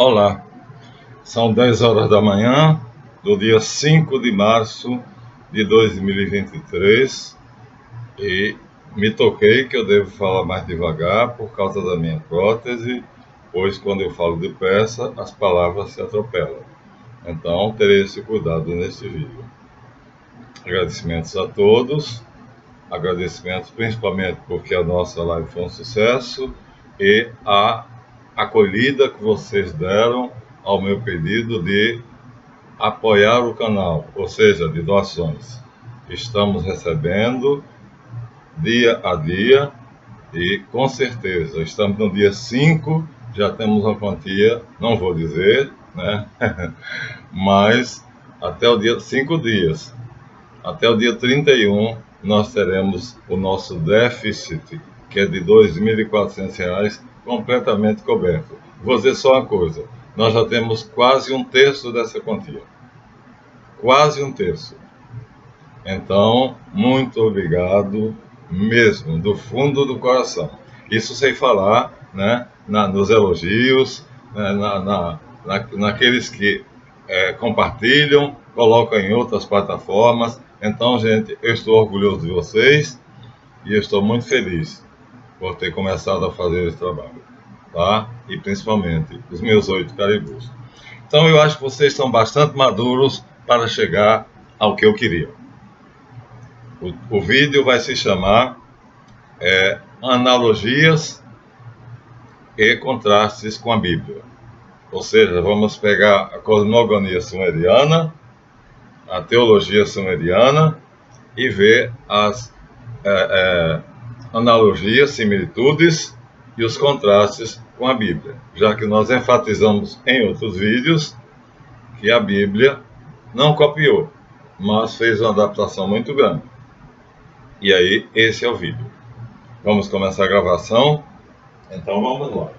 Olá, são 10 horas da manhã do dia 5 de março de 2023 e me toquei que eu devo falar mais devagar por causa da minha prótese, pois quando eu falo depressa as palavras se atropelam. Então terei esse cuidado nesse vídeo. Agradecimentos a todos, agradecimentos principalmente porque a nossa live foi um sucesso e a acolhida que vocês deram ao meu pedido de apoiar o canal, ou seja, de doações. Estamos recebendo dia a dia e com certeza estamos no dia 5, já temos uma quantia, não vou dizer, né? Mas até o dia 5 dias, até o dia 31, nós teremos o nosso déficit, que é de R$ 2.400, completamente coberto. Vou dizer só uma coisa, nós já temos quase um terço dessa quantia. Quase um terço. Então, muito obrigado mesmo, do fundo do coração. Isso sem falar, né, nos elogios, né, naqueles que compartilham, colocam em outras plataformas. Então, gente, eu estou orgulhoso de vocês e eu estou muito feliz por ter começado a fazer esse trabalho, tá? E principalmente os meus 8 caribus. Então, eu acho que vocês estão bastante maduros para chegar ao que eu queria. O vídeo vai se chamar Analogias e Contrastes com a Bíblia. Ou seja, vamos pegar a cosmogonia sumeriana, a teologia sumeriana e ver as analogias, similitudes e os contrastes com a Bíblia, já que nós enfatizamos em outros vídeos que a Bíblia não copiou, mas fez uma adaptação muito grande. E aí, esse é o vídeo. Vamos começar a gravação? Então vamos lá.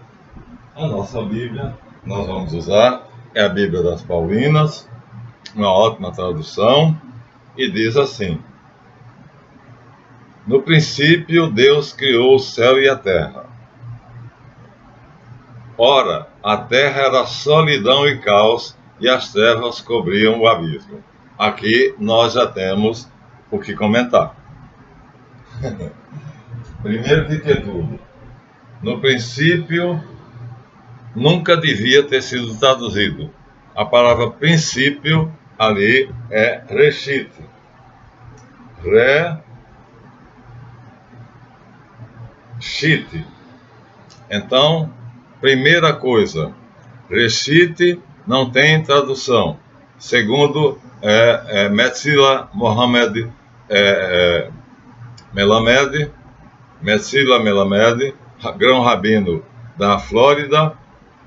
A nossa Bíblia, nós vamos usar, é a Bíblia das Paulinas, uma ótima tradução, e diz assim: No princípio, Deus criou o céu e a terra. Ora, a terra era solidão e caos, e as trevas cobriam o abismo. Aqui nós já temos o que comentar. Primeiro de tudo, no princípio nunca devia ter sido traduzido. A palavra princípio ali é reshit. Reshit. Então, primeira coisa, reshit não tem tradução. Segundo Metzila Melamed, Metzila Melamed, grão-rabino da Flórida,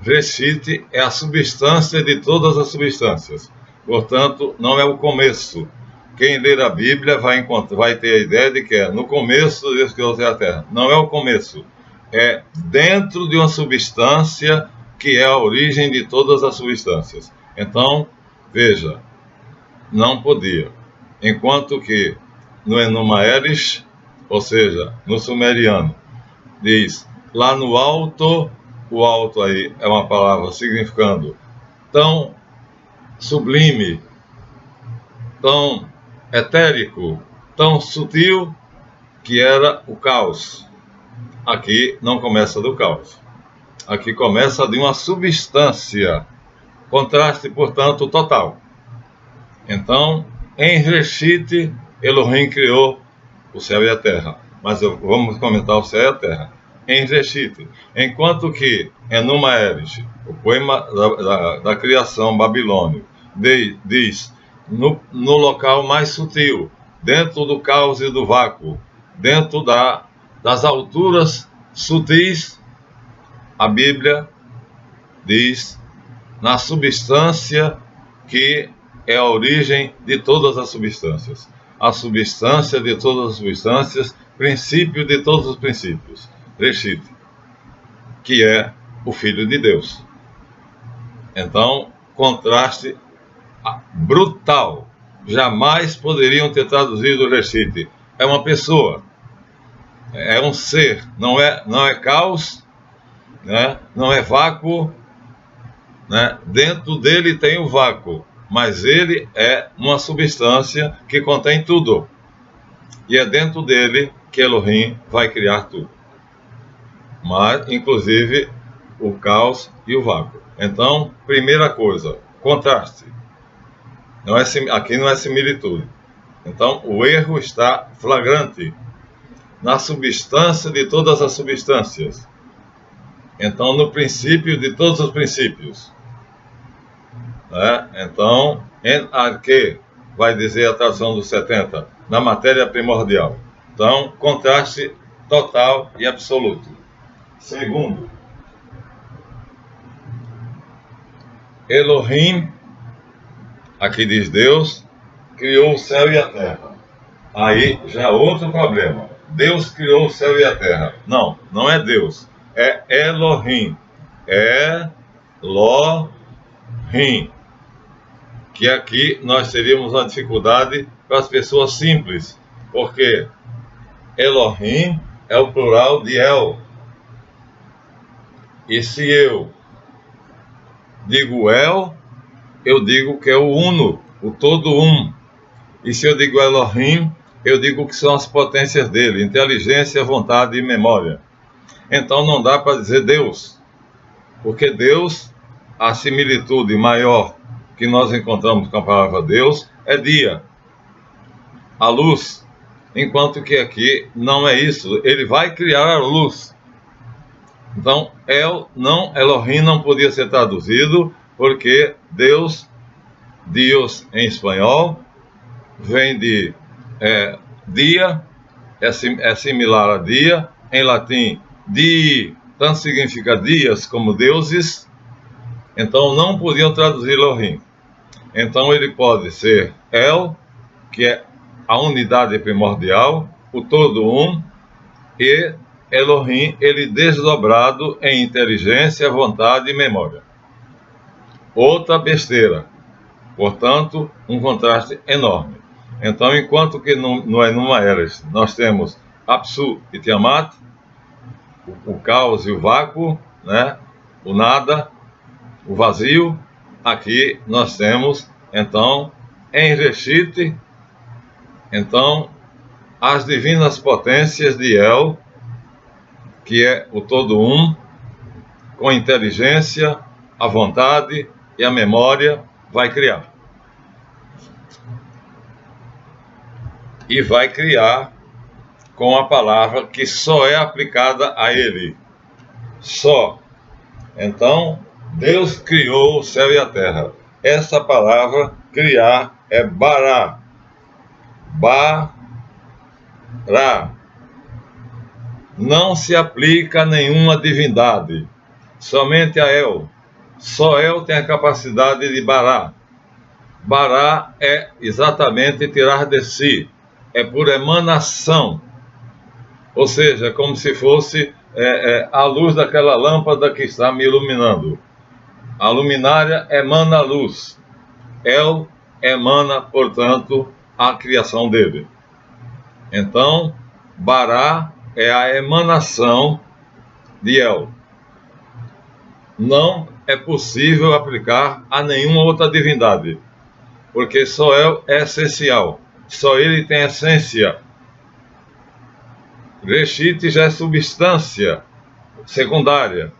reshit é a substância de todas as substâncias. Portanto, não é o começo. Quem ler a Bíblia vai ter a ideia de que é no começo Deus criou a terra. Não é o começo. É dentro de uma substância que é a origem de todas as substâncias. Então, veja, não podia. Enquanto que no Enuma Elish, ou seja, no sumeriano, diz lá no alto, o alto aí é uma palavra significando tão sublime, tão etérico, tão sutil, que era o caos. Aqui não começa do caos. Aqui começa de uma substância. Contraste, portanto, total. Então, em Reshit, Elohim criou o céu e a terra. Mas vamos comentar o céu e a terra. Em Reshit. Enquanto que Enuma Elish, o poema da criação babilônio, diz no local mais sutil, dentro do caos e do vácuo, dentro das alturas sutis, a Bíblia diz na substância que é a origem de todas as substâncias. A substância de todas as substâncias, princípio de todos os princípios. Reshit, que é o Filho de Deus. Então, contraste brutal. Jamais poderiam ter traduzido Reshit. É uma pessoa, é um ser, não é caos, né? Não é vácuo, né? Dentro dele tem o vácuo, mas ele é uma substância que contém tudo. E é dentro dele que Elohim vai criar tudo. Mas, inclusive, o caos e o vácuo. Então, primeira coisa, contraste. Aqui não é similitude. Então, o erro está flagrante na substância de todas as substâncias. Então, no princípio de todos os princípios. Né? Então, em arque, vai dizer a tradução dos 70, na matéria primordial. Então, contraste total e absoluto. Segundo, Elohim, aqui diz Deus, criou o céu e a terra. Aí já outro problema. Deus criou o céu e a terra. Não, não é Deus. É Elohim. Elohim. Que aqui nós teríamos uma dificuldade para as pessoas simples. Porque Elohim é o plural de El. E se eu digo El, eu digo que é o uno, o todo um. E se eu digo Elohim, eu digo que são as potências dele, inteligência, vontade e memória. Então não dá para dizer Deus, porque Deus, a similitude maior que nós encontramos com a palavra Deus é dia, a luz, enquanto que aqui não é isso, ele vai criar a luz. Então, Elohim não podia ser traduzido, porque Deus em espanhol, vem de dia, é similar a dia, em latim, di, tanto significa dias como deuses, então não podiam traduzir Elohim. Então ele pode ser El, que é a unidade primordial, o todo um, e Elohim, ele desdobrado em inteligência, vontade e memória. Outra besteira, portanto, um contraste enorme. Então, enquanto que no Enuma Elish nós temos Apsu e Tiamat, o caos e o vácuo, né? O nada, o vazio, aqui nós temos, então, em Reshit, então, as divinas potências de El, que é o todo um, com inteligência, a vontade e a memória, vai criar. E vai criar com a palavra que só é aplicada a ele. Só. Então, Deus criou o céu e a terra. Essa palavra, criar, é bará. Bará. Não se aplica a nenhuma divindade. Somente a El. Só El tem a capacidade de bará. Bará é exatamente tirar de si. É por emanação. Ou seja, como se fosse a luz daquela lâmpada que está me iluminando. A luminária emana a luz. El emana, portanto, a criação dele. Então, Bará é a emanação de El. Não é possível aplicar a nenhuma outra divindade, porque só El é essencial. Só ele tem essência. Reshit já é substância secundária.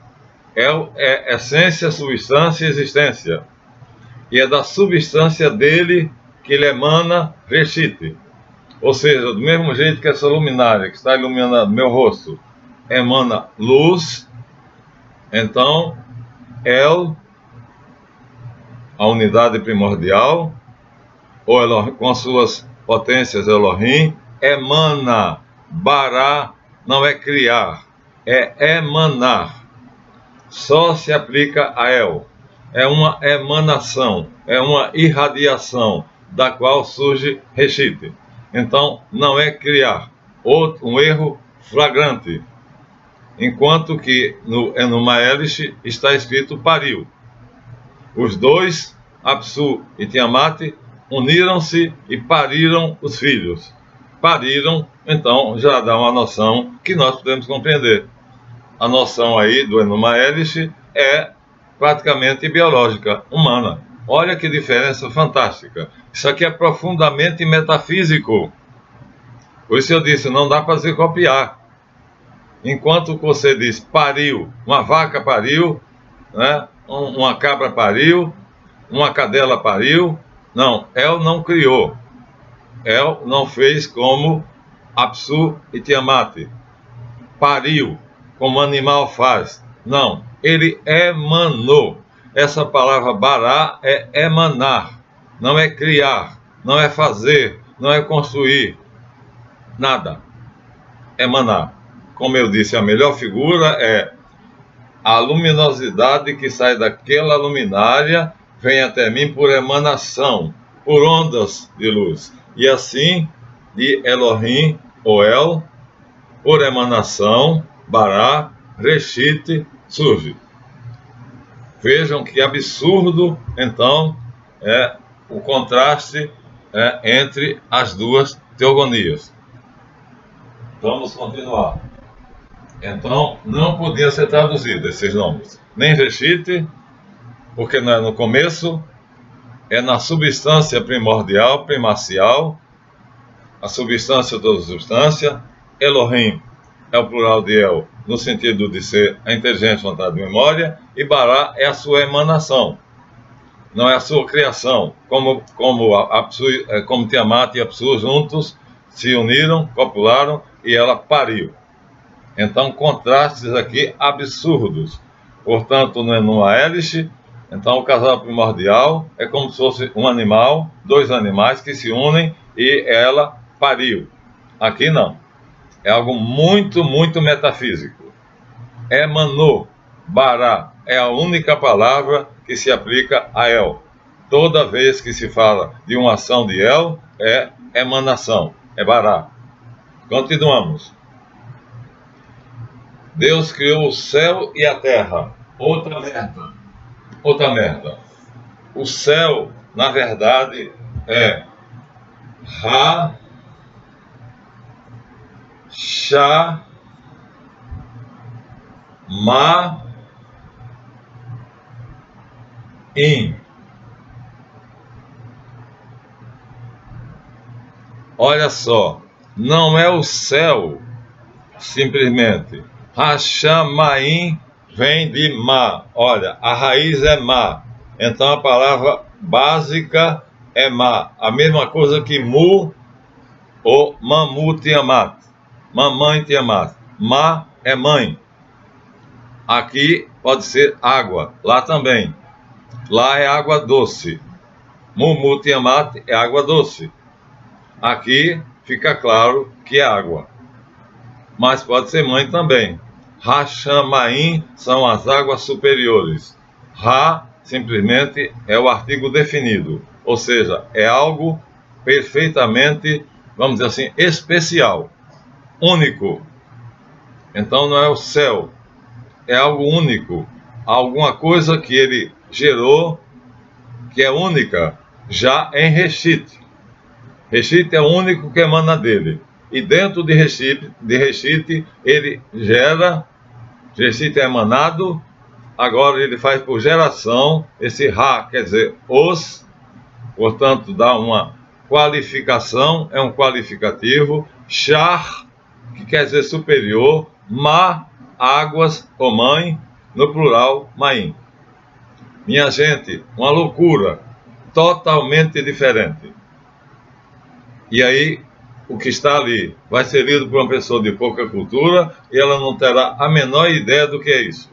El é essência, substância e existência. E é da substância dele que ele emana Reshit. Ou seja, do mesmo jeito que essa luminária que está iluminando meu rosto emana luz, então El, a unidade primordial, ou Elohim, com as suas potências Elohim, emana. Bará não é criar, é emanar. Só se aplica a El. É uma emanação, é uma irradiação, da qual surge Reshit. Então, não é criar. Um erro flagrante. Enquanto que no Enuma Elish está escrito pariu. Os dois, Apsu e Tiamat, uniram-se e pariram os filhos. Pariram, então já dá uma noção que nós podemos compreender. A noção aí do Enuma Elish é praticamente biológica, humana. Olha que diferença fantástica. Isso aqui é profundamente metafísico. Por isso eu disse, não dá para se copiar. Enquanto você diz pariu, uma vaca pariu, né? Uma cabra pariu, uma cadela pariu. Não, El não criou. El não fez como Apsu e Tiamat. Pariu, como animal faz. Não, ele emanou. Essa palavra bará é emanar, não é criar, não é fazer, não é construir, nada. Emanar. Como eu disse, a melhor figura é a luminosidade que sai daquela luminária vem até mim por emanação, por ondas de luz. E assim, de Elohim, ou El, por emanação, Bará, Reshit, surge. Vejam que absurdo, então, é o contraste entre as duas teogonias. Vamos continuar. Então, não podia ser traduzido esses nomes. Nem Reshit, porque não é no começo, é na substância primordial, primacial, a substância toda substância. Elohim é o plural de El, no sentido de ser a inteligência, vontade e memória, e Bará é a sua emanação, não é a sua criação, como Tiamat e Apsu juntos se uniram, copularam e ela pariu. Então, contrastes aqui absurdos. Portanto, não é numa hélice. Então, o casal primordial é como se fosse um animal, dois animais que se unem e ela pariu. Aqui não. É algo muito, muito metafísico. Emanou, bará, é a única palavra que se aplica a El. Toda vez que se fala de uma ação de El, é emanação, é bará. Continuamos. Deus criou o céu e a terra. Outra merda. Outra merda. O céu, na verdade, é Ra, Shá, Ma, In. Olha só, não é o céu, simplesmente. Hashamaim vem de Ma. Olha, a raiz é Ma. Então a palavra básica é Ma. A mesma coisa que Mu ou Mamu Tiamat. Mamãe Tiamat. Ma é mãe. Aqui pode ser água. Lá também. Lá é água doce. Mumu Tiamat é água doce. Aqui fica claro que é água. Mas pode ser mãe também. Hashamaim são as águas superiores. Ra, simplesmente, é o artigo definido. Ou seja, é algo perfeitamente, vamos dizer assim, especial. Único. Então não é o céu. É algo único. Alguma coisa que ele gerou que é única, já em Reshit. Reshit é o único que emana dele. E dentro de Reshit ele gera, Reshit é emanado, agora ele faz por geração, esse Ra, quer dizer, os, portanto dá uma qualificação, é um qualificativo, Shar, que quer dizer superior, Ma, águas, ou mãe, no plural, Maim. Minha gente, uma loucura, totalmente diferente. E aí, o que está ali vai ser lido por uma pessoa de pouca cultura e ela não terá a menor ideia do que é isso.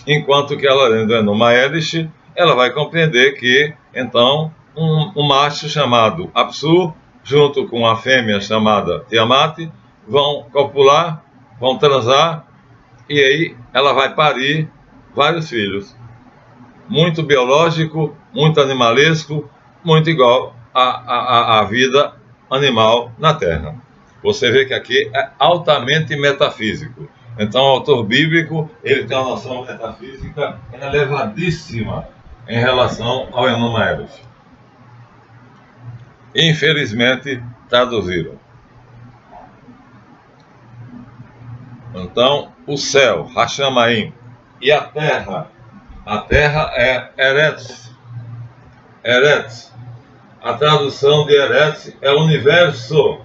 Enquanto que ela, lendo numa hélice, ela vai compreender que, então, um macho chamado Apsu, junto com a fêmea chamada Tiamat, vão copular, vão transar, e aí ela vai parir vários filhos. Muito biológico, muito animalesco, muito igual à vida animal na Terra. Você vê que aqui é altamente metafísico. Então, o autor bíblico, ele tem uma noção metafísica elevadíssima em relação ao Enuma Elish. Infelizmente, traduziram. Então, o céu, Hashamaim, e a terra, A Terra é Eretz. Eretz. A tradução de Eretz é universo.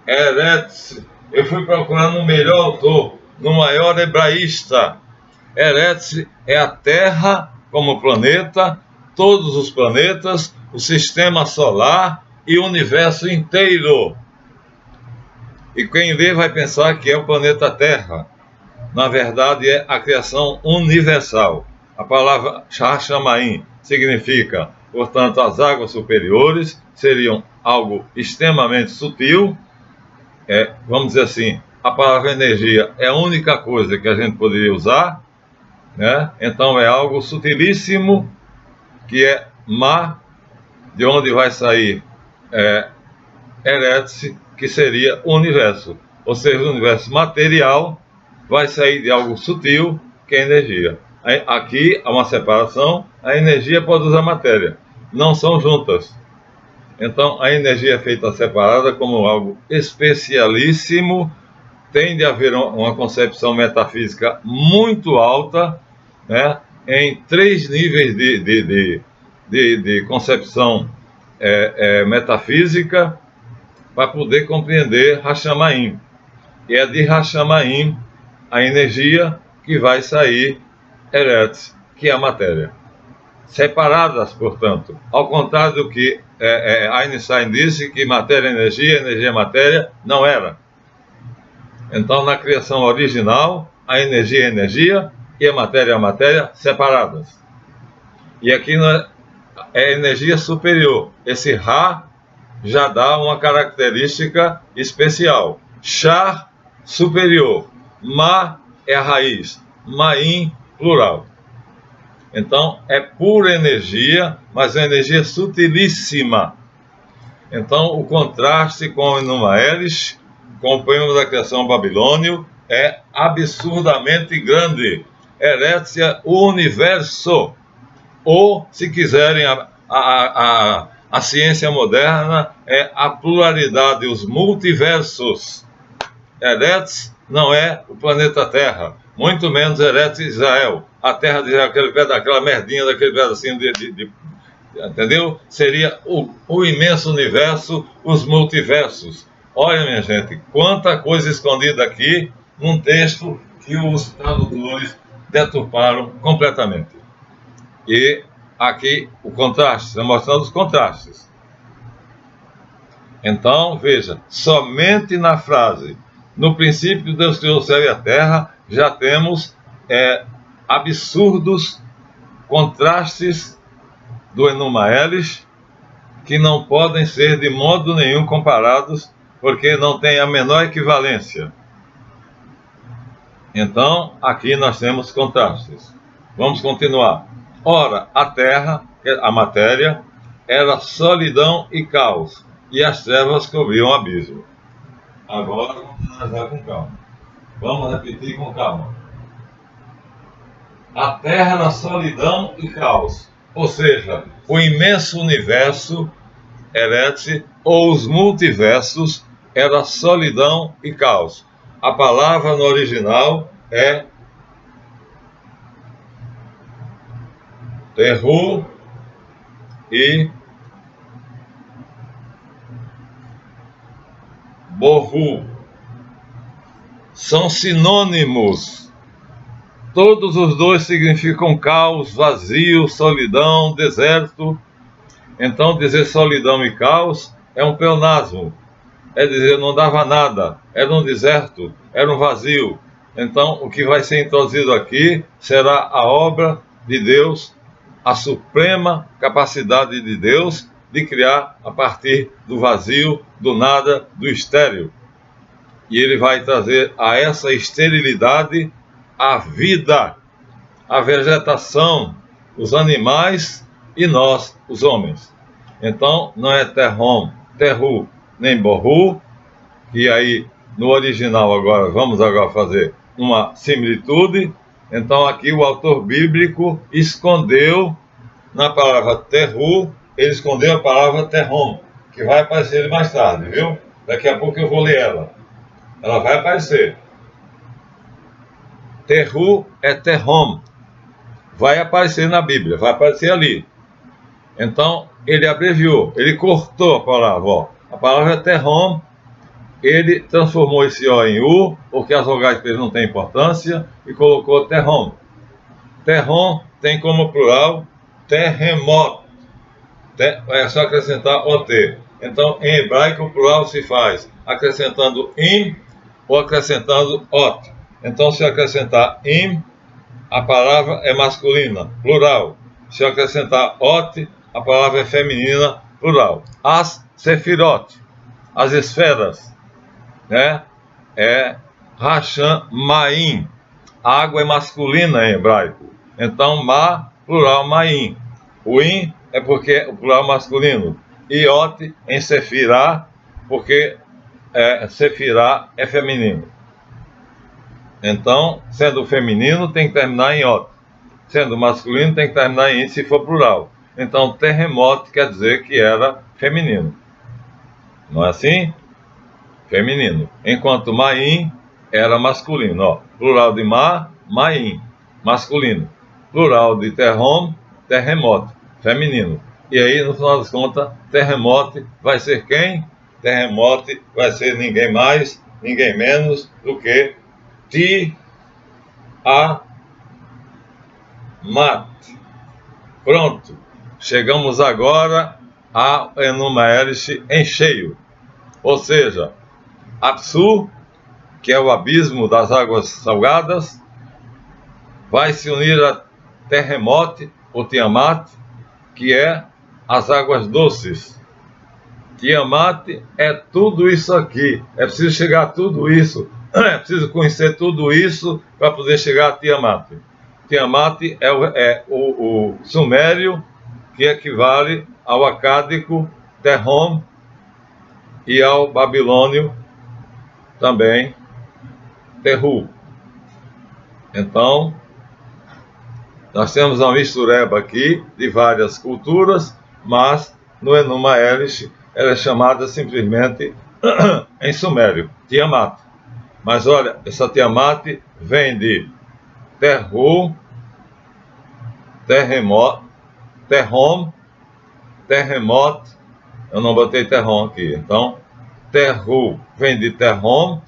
Eretz. Eu fui procurar no melhor autor, no maior hebraísta. Eretz é a Terra como planeta, todos os planetas, o sistema solar e o universo inteiro. E quem lê vai pensar que é o planeta Terra. Na verdade, é a criação universal. A palavra Shachamaim significa, portanto, as águas superiores seriam algo extremamente sutil. Vamos dizer assim, a palavra energia é a única coisa que a gente poderia usar, né? Então é algo sutilíssimo, que é Ma, de onde vai sair Eretz, que seria o universo. Ou seja, o universo material vai sair de algo sutil, que é energia. Aqui há uma separação, a energia pode usar matéria, não são juntas. Então a energia é feita separada como algo especialíssimo, tem de haver uma concepção metafísica muito alta, né, em 3 níveis de concepção metafísica, para poder compreender Hashamaim. E é de Hashamaim a energia que vai sair Eretz, que é a matéria. Separadas, portanto. Ao contrário do que Einstein disse, que matéria é energia, energia é matéria, não era. Então, na criação original, a energia é energia e a matéria separadas. E aqui é energia superior. Esse Ra já dá uma característica especial. Shar, superior. Ma é a raiz. Maim, plural. Então, é pura energia, mas é uma energia sutilíssima. Então, o contraste com o Enumaelis, com o poema da criação babilônio, é absurdamente grande. Erétia, o universo. Ou, se quiserem, a ciência moderna é a pluralidade, os multiversos. Eretz não é o planeta Terra, muito menos Eretz Israel. A Terra de Israel, aquela merdinha, daquele pedacinho entendeu? Seria o imenso universo, os multiversos. Olha, minha gente, quanta coisa escondida aqui num texto que os tradutores deturparam completamente. E aqui o contraste, está mostrando os contrastes. Então, veja, somente na frase, no princípio Deus criou o céu e a terra, já temos absurdos contrastes do Enumaelis, que não podem ser de modo nenhum comparados, porque não tem a menor equivalência. Então, aqui nós temos contrastes. Vamos continuar. Ora, a terra, a matéria, era solidão e caos, e as trevas cobriam o abismo. Agora vamos analisar com calma. Vamos repetir com calma. A terra era solidão e caos, ou seja, o imenso universo, Eretz, ou os multiversos, era solidão e caos. A palavra no original é Terru e Borru. São sinônimos. Todos os dois significam caos, vazio, solidão, deserto. Então, dizer solidão e caos é um pleonasmo. É dizer, não dava nada, era um deserto, era um vazio. Então, o que vai ser introduzido aqui será a obra de Deus, a suprema capacidade de Deus de criar a partir do vazio, do nada, do estéril. E ele vai trazer a essa esterilidade a vida, a vegetação, os animais e nós, os homens. Então, não é terru, nem borru, que aí no original vamos fazer uma similitude. Então aqui o autor bíblico escondeu na palavra terru, ele escondeu a palavra terrom, que vai aparecer mais tarde, viu? Daqui a pouco eu vou ler ela. Ela vai aparecer. Terru é terrom. vai aparecer na Bíblia, vai aparecer ali. Então, ele abreviou, ele cortou a palavra. Ó. A palavra é terrom, ele transformou esse O em U, porque as vogais dele não têm importância, e colocou terrom. Terrom tem como plural terremoto. É só acrescentar OT. Então, em hebraico, o plural se faz acrescentando im ou acrescentando ot. Então, se eu acrescentar im, a palavra é masculina, plural. Se eu acrescentar ot, a palavra é feminina, plural. As sefirot, as esferas, né? É Hashan Maim. Água é masculina em hebraico. Então, ma, plural, maim. O in é porque o plural masculino. E ot em sefirá, porque sefirá é feminino. Então, sendo feminino, tem que terminar em ot. Sendo masculino, tem que terminar em in, se for plural. Então, terremoto quer dizer que era feminino. Não é assim? Feminino. Enquanto maim era masculino. Ó. Plural de ma, maim. Masculino. Plural de terrom, terremoto. Feminino. E aí, no final das contas, terremoto vai ser quem? Terremoto vai ser ninguém mais, ninguém menos do que Tiamat. Pronto. Chegamos agora a Enuma Elish em cheio. Ou seja, Apsu, que é o abismo das águas salgadas, vai se unir a Terremote, ou Tiamat, que é as águas doces. Tiamat é tudo isso aqui. É preciso chegar a tudo isso. É preciso conhecer tudo isso para poder chegar a Tiamat. Tiamat é o sumério que equivale ao acádico Terrom e ao babilônio também Terru. Então, nós temos uma mistureba aqui de várias culturas, mas no Enuma Elish ela é chamada simplesmente em sumério, Tiamat. Mas olha, essa Tiamat vem de Terru, terremoto, terrom, terremoto. Eu não botei terrom aqui, então Terru vem de terrom,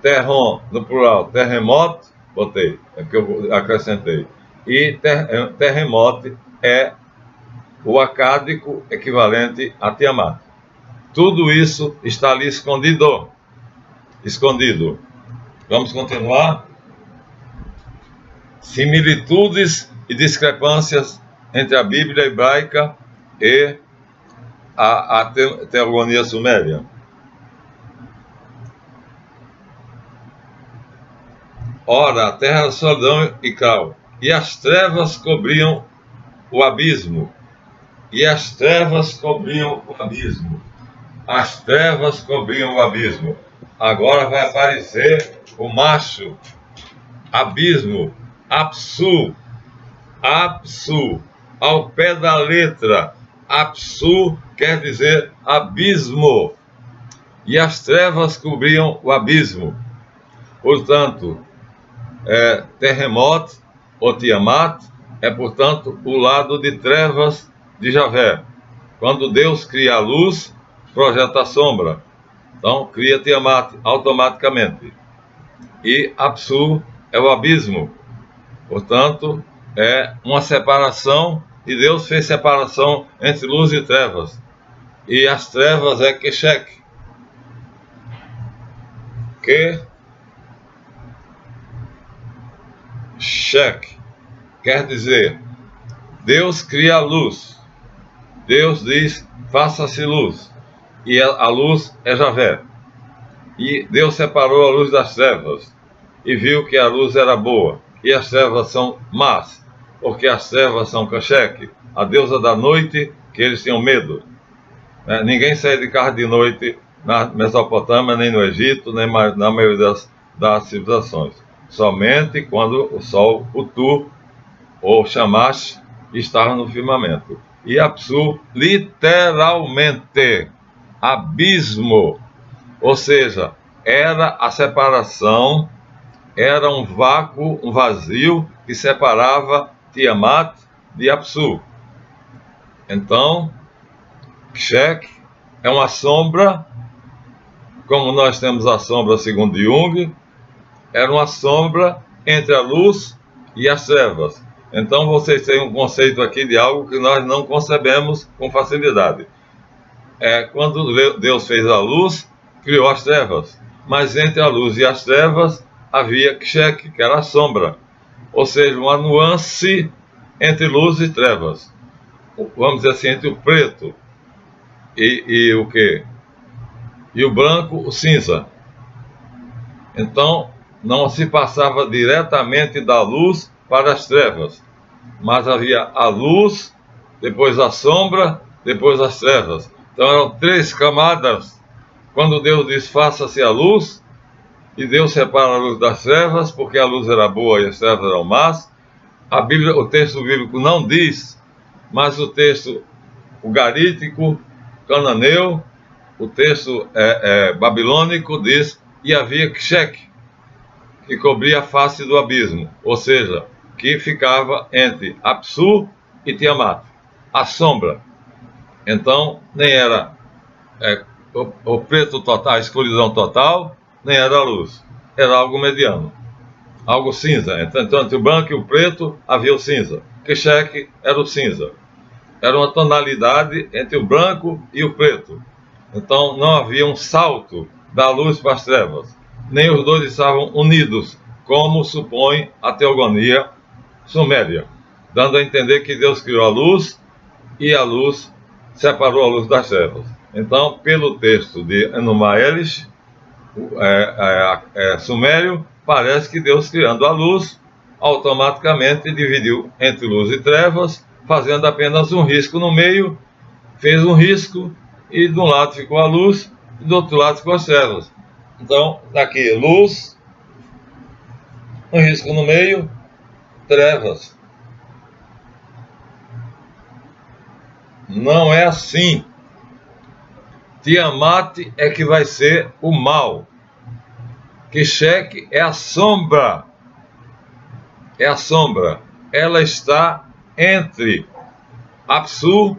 terrom no plural, terremoto, botei, é que eu acrescentei. E terremoto é o acádico equivalente a Tiamat. Tudo isso está ali escondido. Escondido. Vamos continuar? Similitudes e discrepâncias entre a Bíblia hebraica e a teogonia suméria. Ora, a terra era Sodão e cal, e as trevas cobriam o abismo. E as trevas cobriam o abismo. As trevas cobriam o abismo. Agora vai aparecer o macho. Abismo. Apsu. Apsu. Ao pé da letra. Apsu quer dizer abismo. E as trevas cobriam o abismo. Portanto, terremoto ou Tiamat é, portanto, o lado de trevas de Javé. Quando Deus cria a luz, projeta a sombra. Então, cria Tiamat automaticamente. E Apsu é o abismo. Portanto, é uma separação, e Deus fez separação entre luz e trevas. E as trevas é Keshek. Keshek quer dizer, Deus cria a luz. Deus diz, faça-se luz. E a luz é Javé. E Deus separou a luz das trevas. E viu que a luz era boa. E as trevas são más. Porque as trevas são Keshek, a deusa da noite, que eles tinham medo. Ninguém saía de casa de noite na Mesopotâmia, nem no Egito, nem na maioria das civilizações. Somente quando o sol, o Tu, ou Shamash, estava no firmamento. E Apsu, literalmente, abismo. Ou seja, era a separação, era um vácuo, um vazio que separava Tiamat de Apsu. Então, Kshek é uma sombra, como nós temos a sombra segundo Jung, era uma sombra entre a luz e as trevas. Então vocês têm um conceito aqui de algo que nós não concebemos com facilidade. Quando Deus fez a luz, criou as trevas. Mas entre a luz e as trevas havia Kshek, que era a sombra. Ou seja, uma nuance entre luz e trevas. Vamos dizer assim, entre o preto e o quê? E o branco, o cinza. Então, não se passava diretamente da luz para as trevas, mas havia a luz, depois a sombra, depois as trevas. Então eram 3 camadas. Quando Deus diz faça-se a luz, e Deus separa a luz das trevas, porque a luz era boa e as trevas eram más, o texto bíblico não diz, mas o texto ugarítico, cananeu, o texto babilônico diz, e havia Kshek, que cobria a face do abismo, ou seja, que ficava entre Apsu e Tiamat, a sombra. Então, nem era o preto total, a escuridão total, nem era a luz. Era algo mediano, algo cinza. Então, entre o branco e o preto, havia o cinza. Kshek era o cinza. Era uma tonalidade entre o branco e o preto. Então, não havia um salto da luz para as trevas. Nem os dois estavam unidos, como supõe a teogonia suméria, dando a entender que Deus criou a luz e a luz separou a luz das trevas. Então, pelo texto de Enuma Elish, sumério, parece que Deus, criando a luz, automaticamente dividiu entre luz e trevas, fazendo apenas um risco no meio, fez um risco, e de um lado ficou a luz, e do outro lado ficou as trevas. Então, daqui, luz, um risco no meio, trevas. Não é assim. Tiamat é que vai ser o mal. Kshek é a sombra. É a sombra. Ela está entre Apsu,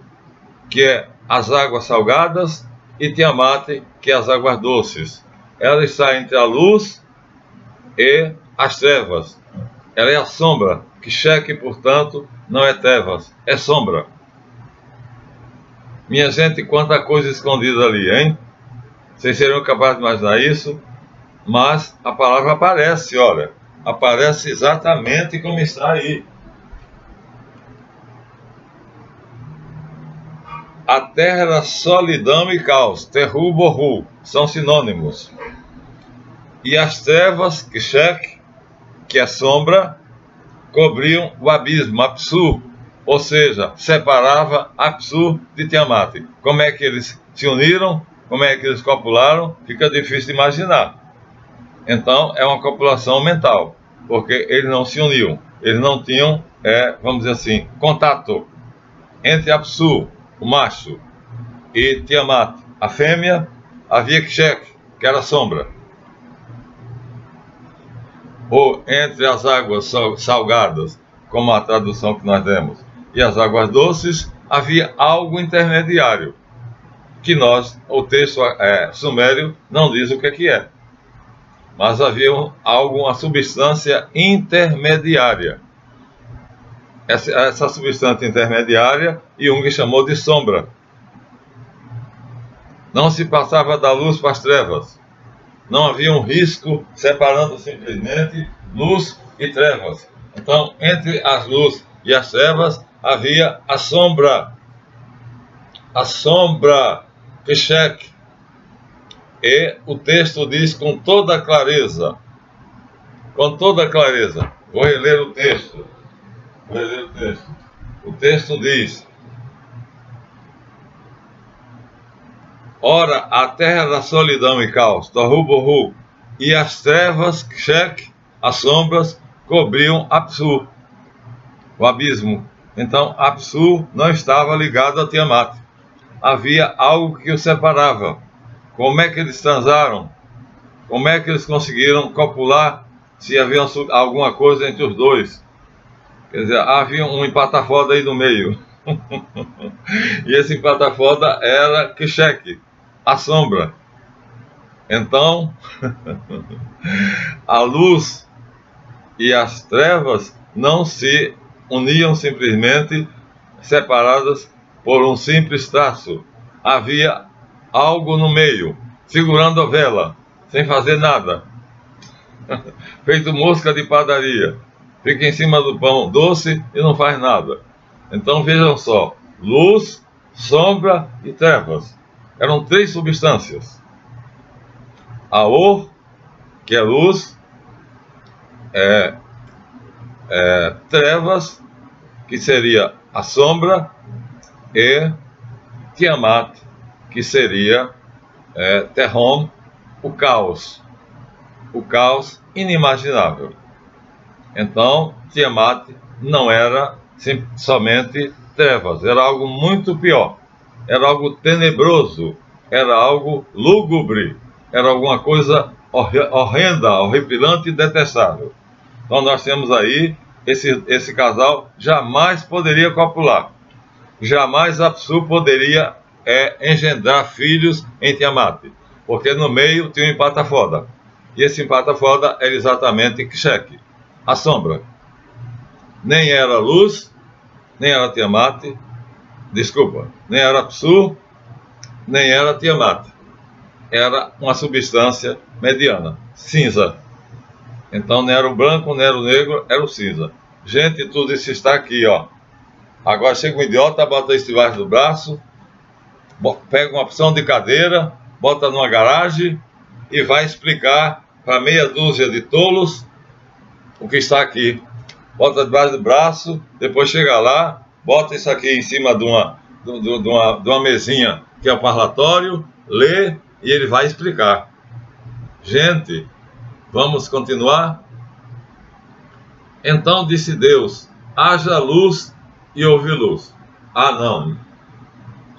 que é as águas salgadas, e Tiamat, que é as águas doces. Ela está entre a luz e as trevas. Ela é a sombra. Kshek, portanto, não é trevas, é sombra. Minha gente, quanta coisa escondida ali, hein? Vocês seriam capazes de imaginar isso? Mas a palavra aparece, olha. Aparece exatamente como está aí. A terra era solidão e caos. Terru, borru, são sinônimos. E as trevas, Kshek, que é sombra, cobriam o abismo, Apsu, ou seja, separava Apsu de Tiamat. Como é que eles se uniram? Como é que eles copularam? Fica difícil de imaginar. Então, é uma copulação mental, porque eles não se uniam, eles não tinham, vamos dizer assim, contato entre Apsu, o macho, e Tiamat, a fêmea. Havia Kshek, que era a sombra. Ou entre as águas salgadas, como a tradução que nós demos, e as águas doces, havia algo intermediário, que o texto sumério não diz o que é. Mas havia uma substância intermediária. Essa substância intermediária, Jung chamou de sombra. Não se passava da luz para as trevas. Não havia um risco separando simplesmente luz e trevas. Então, entre as luzes e as trevas, havia a sombra. A sombra, Kshek. E o texto diz com toda clareza. Com toda clareza. Vou reler o texto. O texto diz: ora, a terra da solidão e caos, Tohu Bohu, e as trevas, Kshek, as sombras, cobriam Apsu, o abismo. Então, Apsu não estava ligado a Tiamat. Havia algo que o separava. Como é que eles transaram? Como é que eles conseguiram copular, se havia alguma coisa entre os dois? Quer dizer, havia um empatafoda aí no meio. E esse empatafoda era Keshek, a sombra. Então, a luz e as trevas não se uniam simplesmente separadas por um simples traço. Havia algo no meio, segurando a vela, sem fazer nada. Feito mosca de padaria. Fica em cima do pão doce e não faz nada. Então vejam só, luz, sombra e trevas. Eram três substâncias. A Or, que é luz, trevas, que seria a sombra, e Tiamat, que seria Terrom, o caos inimaginável. Então, Tiamat não era somente trevas, era algo muito pior, era algo tenebroso, era algo lúgubre, era alguma coisa horrenda, horripilante e detestável. Então nós temos aí, esse casal jamais poderia copular, jamais Apsu poderia engendrar filhos em Tiamat, porque no meio tinha um empatafoda, e esse empatafoda era exatamente Keshek, a sombra. Nem era luz, nem era Tiamat, nem era Apsu, nem era Tiamat. Era uma substância mediana, cinza. Então não era o branco, não era o negro, era o cinza. Gente, tudo isso está aqui, ó. Agora chega um idiota, bota isso debaixo do braço, pega uma opção de cadeira, bota numa garagem e vai explicar para meia dúzia de tolos o que está aqui. Bota debaixo do braço, depois chega lá, bota isso aqui em cima de uma mesinha que é o parlatório, lê e ele vai explicar. Gente, vamos continuar? Então disse Deus, haja luz e houve luz. Ah, não,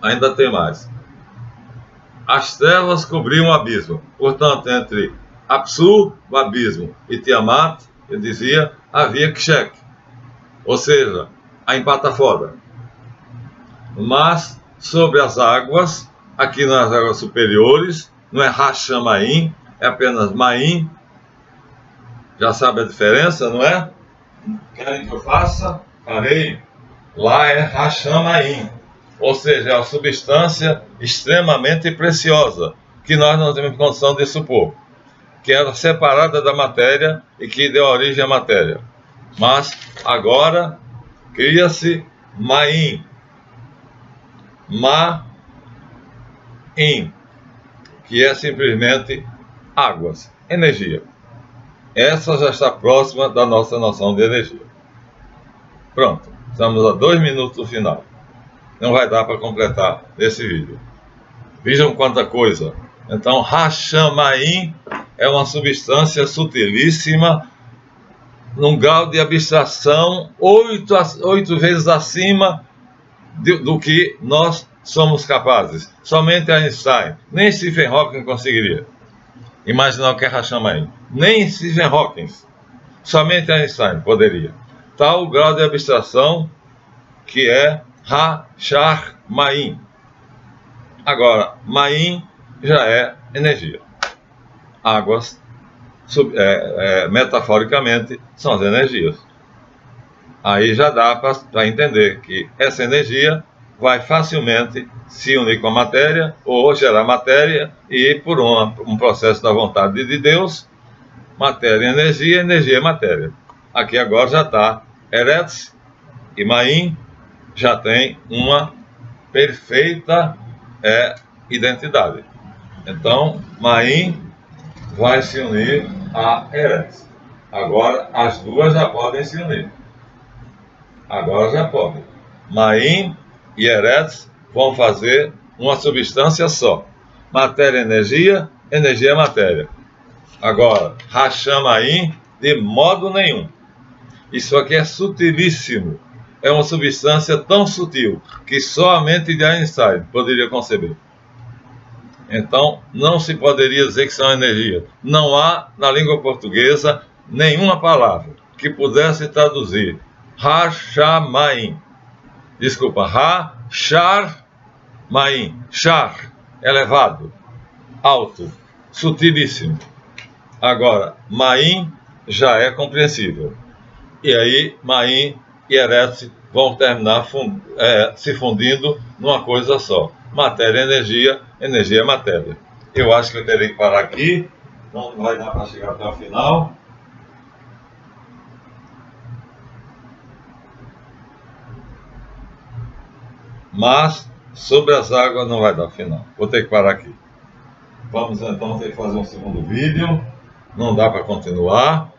ainda tem mais. As trevas cobriam o abismo. Portanto, entre Apsu, o abismo, e Tiamat, ele dizia, havia Keshek, ou seja, a empatafoda. Mas sobre as águas, aqui nas águas superiores, não é Hashamaim, é apenas Maim. Já sabe a diferença, não é? Querem que eu faça? Farei. Lá é Hashamaim, ou seja, é uma substância extremamente preciosa, que nós não temos condição de supor, que era separada da matéria e que deu origem à matéria. Mas agora cria-se Maim, que é simplesmente águas, energia. Essa já está próxima da nossa noção de energia. Pronto, estamos a 2 minutos do final. Não vai dar para completar nesse vídeo. Vejam quanta coisa. Então, Hashamaim é uma substância sutilíssima, num grau de abstração 8 vezes acima do que nós somos capazes. Somente Einstein, nem Stephen Hawking conseguiria imaginar o que é Hashamaim. Nem Stephen Hawking, somente Einstein poderia. Tal o grau de abstração que é Hashamaim. Agora, Maim já é energia. Águas, metaforicamente, são as energias. Aí já dá para entender que essa energia vai facilmente se unir com a matéria ou gerar matéria e, por um processo da vontade de Deus, matéria e energia e matéria. Aqui agora já está Eretz e Maim, já tem uma perfeita identidade. Então, Maim vai se unir a Eretz. Agora, as duas já podem se unir. Agora já podem. Maim e Eretz vão fazer uma substância só. Matéria, energia e matéria. Agora, Hashamaim, de modo nenhum. Isso aqui é sutilíssimo. É uma substância tão sutil que somente de Einstein poderia conceber. Então, não se poderia dizer que são energia. Não há, na língua portuguesa, nenhuma palavra que pudesse traduzir Hashamaim. Desculpa, Hashamaim. Shar, elevado, alto, sutilíssimo. Agora, Maim já é compreensível. E aí, Maim e Eretz vão terminar se fundindo numa coisa só. Matéria é energia, energia é matéria. Eu acho que eu terei que parar aqui, não vai dar para chegar até o final. Mas, sobre as águas não vai dar final. Vou ter que parar aqui. Vamos então ter que fazer um segundo vídeo. Não dá para continuar.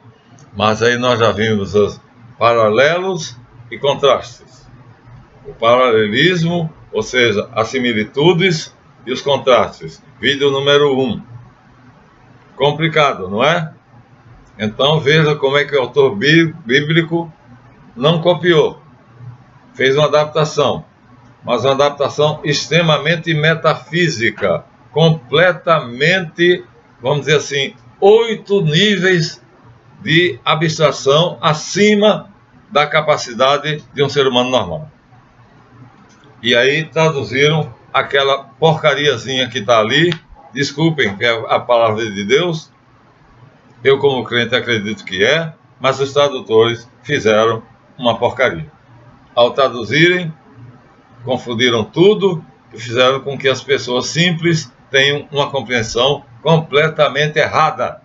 Mas aí nós já vimos os paralelos e contrastes. O paralelismo, ou seja, as similitudes e os contrastes. Vídeo número 1. Complicado, não é? Então veja como é que o autor bíblico não copiou. Fez uma adaptação, mas uma adaptação extremamente metafísica, completamente, vamos dizer assim, 8 níveis de abstração acima da capacidade de um ser humano normal. E aí traduziram aquela porcariazinha que está ali, desculpem, que é a palavra de Deus, eu como crente acredito que é, mas os tradutores fizeram uma porcaria. Ao traduzirem, confundiram tudo e fizeram com que as pessoas simples tenham uma compreensão completamente errada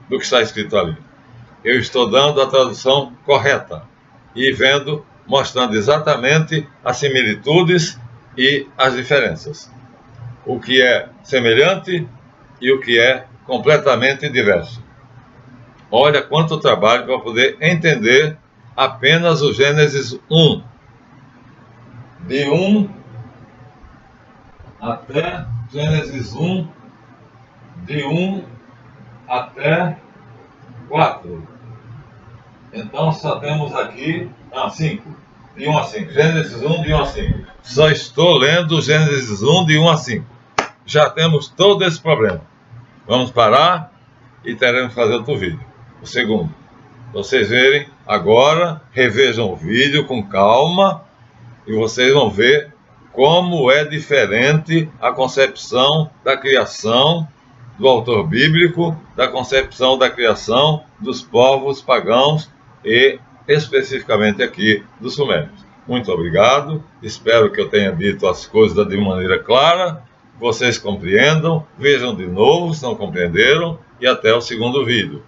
do que está escrito ali. Eu estou dando a tradução correta e mostrando exatamente as similitudes e as diferenças. O que é semelhante e o que é completamente diverso. Olha quanto trabalho para poder entender apenas o Gênesis 1. De 1 até Gênesis 1, de 1 até 4. Então só temos aqui 5, de 1 a 5. Gênesis 1, de 1 a 5. Só estou lendo Gênesis 1, de 1 a 5. Já temos todo esse problema. Vamos parar e teremos que fazer outro vídeo. O segundo. Vocês verem agora, revejam o vídeo com calma e vocês vão ver como é diferente a concepção da criação do autor bíblico, da concepção da criação dos povos pagãos e especificamente aqui dos sumérios. Muito obrigado, espero que eu tenha dito as coisas de maneira clara, vocês compreendam, vejam de novo se não compreenderam e até o segundo vídeo.